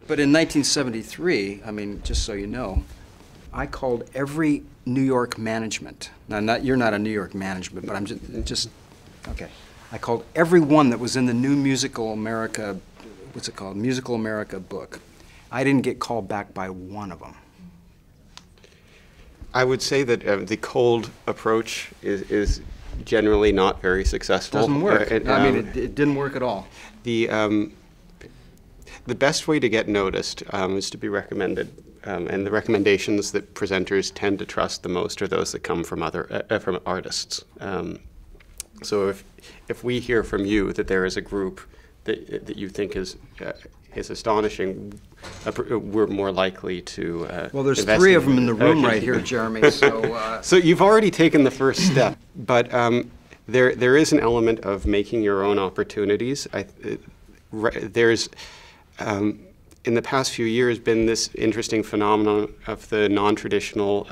But in 1973, I mean, just so you know, I called every New York management. Now, you're not a New York management, but I'm just okay. I called every one that was in the new Musical America, what's it called, Musical America book. I didn't get called back by one of them. I would say that the cold approach is generally not very successful. Doesn't work. I mean, it didn't work at all. The best way to get noticed is to be recommended, and the recommendations that presenters tend to trust the most are those that come from from artists. So if we hear from you that there is a group that you think is astonishing, we're more likely to. Well, there's three of them in the room right here, Jeremy. So. So you've already taken the first step, but there is an element of making your own opportunities. There's in the past few years been this interesting phenomenon of the non-traditional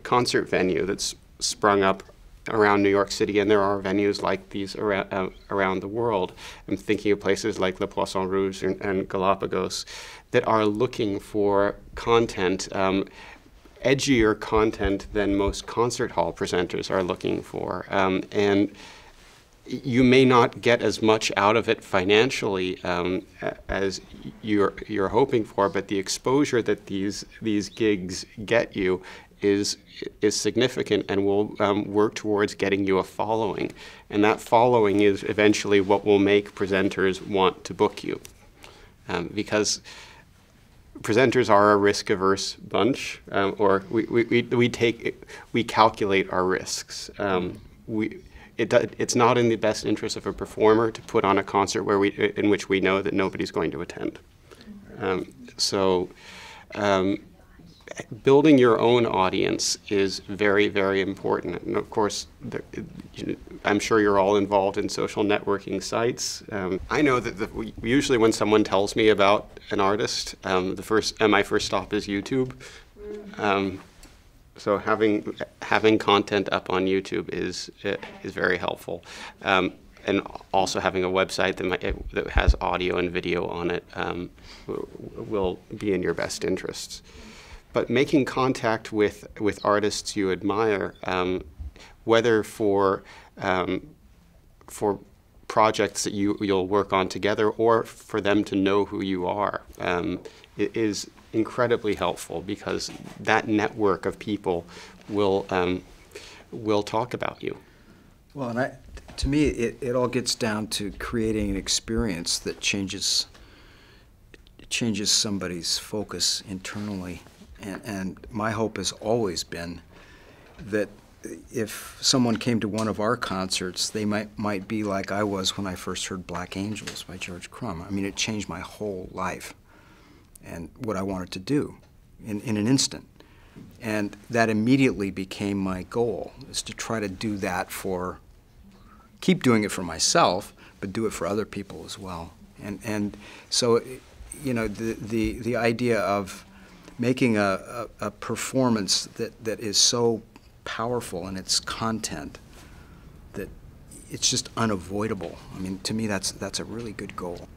concert venue that's sprung up around New York City, and there are venues like these around the world. I'm thinking of places like Le Poisson Rouge and Galapagos that are looking for content, edgier content than most concert hall presenters are looking for. And you may not get as much out of it financially as you're hoping for, but the exposure that these gigs get you is significant and will work towards getting you a following. And that following is eventually what will make presenters want to book you. Because presenters are a risk-averse bunch, or we calculate our risks. It's not in the best interest of a performer to put on a concert in which we know that nobody's going to attend. Building your own audience is very, very important. And of course, I'm sure you're all involved in social networking sites. I know that usually when someone tells me about an artist, my first stop is YouTube. So having content up on YouTube is very helpful, and also having a website that has audio and video on it will be in your best interests. But making contact with artists you admire, whether for projects that you'll work on together or for them to know who you are, is incredibly helpful, because that network of people will talk about you. Well, and to me, it all gets down to creating an experience that changes somebody's focus internally. And my hope has always been that if someone came to one of our concerts, they might be like I was when I first heard Black Angels by George Crumb. I mean, it changed my whole life and what I wanted to do in an instant. And that immediately became my goal, is to try to do that keep doing it for myself, but do it for other people as well. And so, you know, the idea of making a performance that is so powerful in its content that it's just unavoidable. I mean, to me, that's a really good goal.